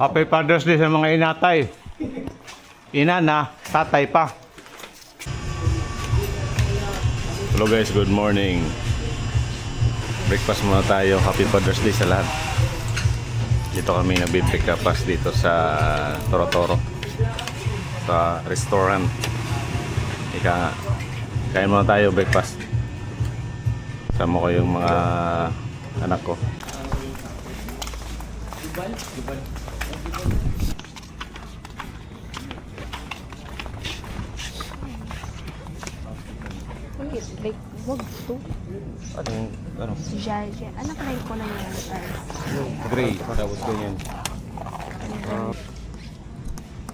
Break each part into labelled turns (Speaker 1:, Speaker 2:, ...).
Speaker 1: Happy Father's Day sa mga inatay. Ina na, tatay pa. Hello guys, good morning. Breakfast muna tayo. Happy Father's Day sa lahat. Dito kami nagbe-breakfast dito sa Toro-Toro. Sa restaurant. Kain muna tayo breakfast. Sama ko yung mga anak ko.
Speaker 2: Like, wag to.
Speaker 1: Ano?
Speaker 2: Jaja. Anak na ko na yan.
Speaker 1: Gray. Tapos ganyan.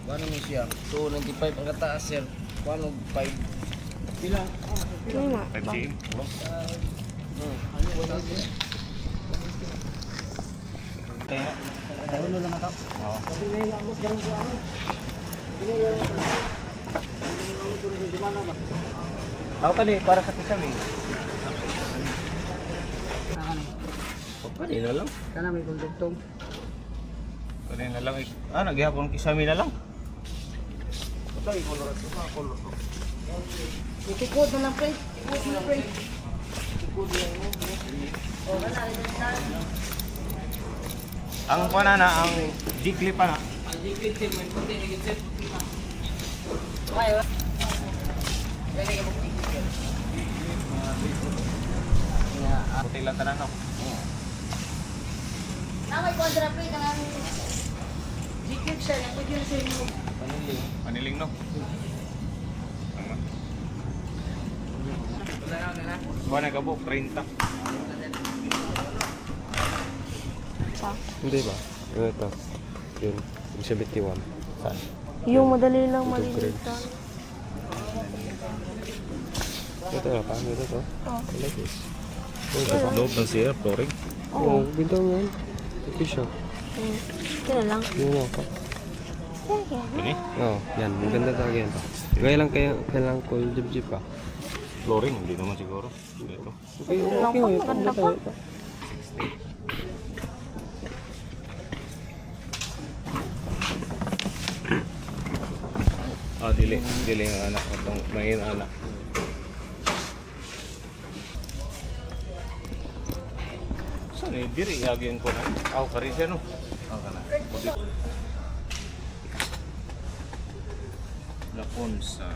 Speaker 3: Paano mo siya? 295 ang kataas sir. Paano 5? Pila?
Speaker 2: Ano nga?
Speaker 1: 5 cm.
Speaker 3: Dahil lang ako. Ako pa din, para sa kisame.
Speaker 1: Kanina lang.
Speaker 3: Kana may kondugtong.
Speaker 1: Kanina lang. Naghihapon kisami na lang.
Speaker 3: Patay, kolor ito pa, kolor ito. Itikod na lang, pre. Itikod na lang, pre. Itikod na lang, pre.
Speaker 1: Ang panana, ang jikli pa na.
Speaker 3: Ang dikit, sir. May puti, dikit, sir. Kaya, pwede ka magpikit, sir.
Speaker 1: Puti lang tanan no.
Speaker 2: Naway kontra pre dengan dikit siya na pwede sa inyo.
Speaker 3: Paniling.
Speaker 1: Paniling no.
Speaker 3: Wala na.
Speaker 1: Buwan na kabuk 30.
Speaker 2: Sa?
Speaker 4: Hindi ba? Ito. Yun. Yung 71. Saan?
Speaker 2: Yung madali lang
Speaker 4: Ito,
Speaker 2: malilitan.
Speaker 4: Ito na. Paano ito to?
Speaker 2: Oh.
Speaker 4: I like this.
Speaker 1: Loob ng CR flooring.
Speaker 4: Oo. Bintang yan. Ito siya.
Speaker 2: Kaya lang.
Speaker 4: Yun na pa.
Speaker 1: Ini
Speaker 4: Oo. Yan. Maganda talaga yan pa. Kailangan ko yung jib pa.
Speaker 1: flooring hindi naman siguro. Dito.
Speaker 4: Okay. Okay.
Speaker 2: Maganda pa.
Speaker 1: Dili ang anak atong main anak. Saan diri agyan ko na. Aw kari siya no. Aw kana. Lapon sa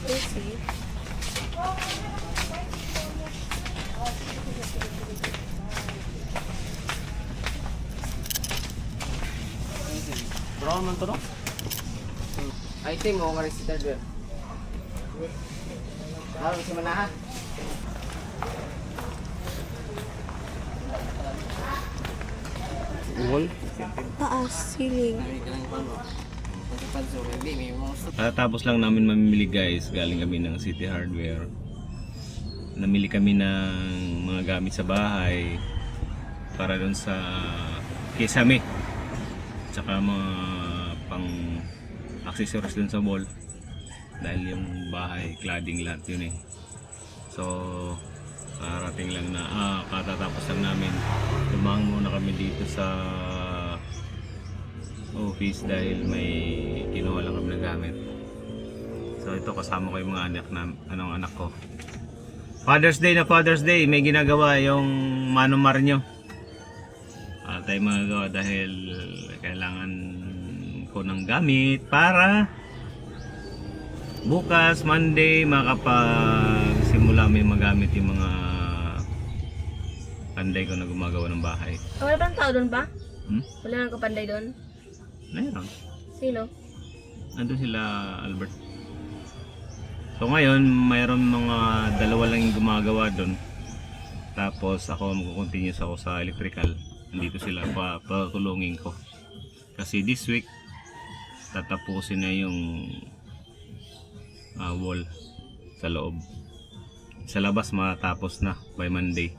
Speaker 2: Easy.
Speaker 1: brown man to no.
Speaker 3: Item mo nga rin si Tadwer. Harap si Manaha.
Speaker 4: Wall?
Speaker 2: Taas, ceiling.
Speaker 3: May kanang pano. Kasi Padso, hindi. May mga
Speaker 1: Tapos lang namin mamimili guys, galing kami ng City Hardware. Namili kami ng mga gamit sa bahay para doon sa kisame. Tsaka mga pang accessories doon sa wall. Dahil yung bahay, cladding lahat yun eh. So, karating lang na, katatapos lang namin. Lumang muna kami dito sa office dahil may kinuha lang kami ng gamit. So ito kasama ko yung mga anak ko. Father's Day na Father's Day, may ginagawa yung manumar nyo. Tayo magagawa dahil kailangan ko ng gamit para bukas Monday makapagsimula may magamit yung mga panday ko na gumagawa ng bahay.
Speaker 2: Wala bang tao doon ba? Wala nang kapanday doon?
Speaker 1: Meron.
Speaker 2: Sino?
Speaker 1: Nandun sila Albert. So ngayon, mayroon mga dalawa lang yung gumagawa doon. Tapos ako magko-continuous ako sa electrical. Nandito sila patulungin ko. Kasi this week tatapusin na yung wall sa loob. Sa labas matapos na by Monday.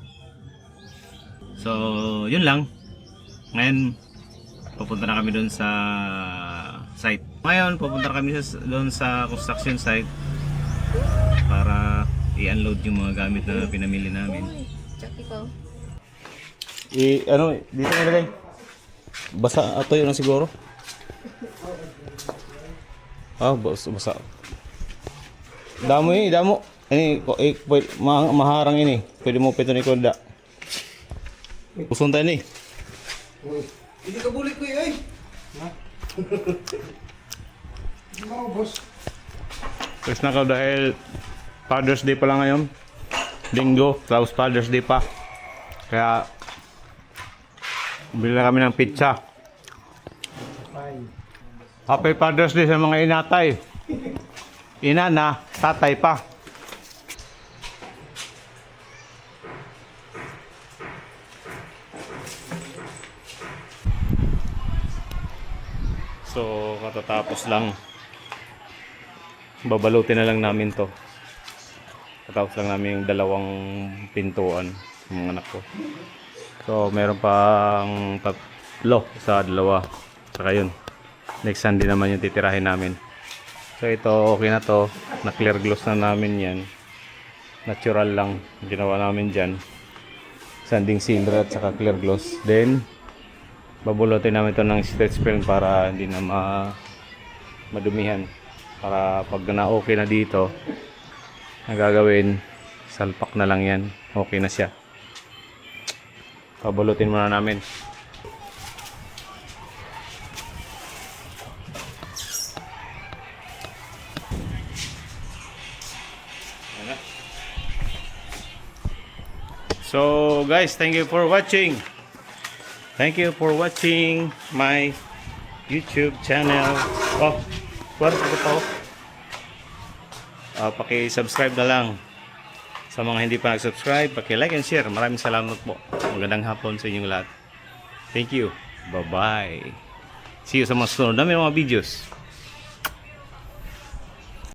Speaker 1: So, yun lang. Ngayon pupunta na kami doon sa site. Ngayon pupunta na kami doon sa construction site para i-unload yung mga gamit na pinamili namin.
Speaker 2: Check ikaw.
Speaker 1: Ano, dito nilagay. Basa ato yun na siguro. Basa. Damo ini, damo. Ini maharang ini. Pwede mo pito ni Koda. Usun tayo ni.
Speaker 3: Hindi ka bulik ko eh. Hindi mo, boss.
Speaker 1: Tapos na ka dahil Father's Day pa lang ngayon. Linggo, tapos Father's Day pa. Kaya bili na kami ng pizza. Happy Father's Day sa mga inatay. Ina na, tatay pa. So, katatapos lang. Babalutin na lang namin to. Katapos lang namin yung dalawang pintuan ng mga anak ko. So, meron pang tatlo sa dalawa. Saka yun. Next Sunday naman yung titirahin namin. So, ito okay na to. Na-clear gloss na namin yan. Natural lang. Ginawa namin dyan. Sanding sealer at saka clear gloss. Then, babulutin namin ito ng stretch film para hindi na madumihan. Para pag na-okay na dito, ang gagawin, salpak na lang yan. Okay na siya. Pabulutin muna namin. So guys, thank you for watching. Thank you for watching my YouTube channel. What ito po? Paki-subscribe na lang. Sa mga hindi pa nag-subscribe, paki-like and share. Maraming salamat po. Magandang hapon sa inyong lahat. Thank you. Bye-bye. See you sa mga sunod namin mga videos.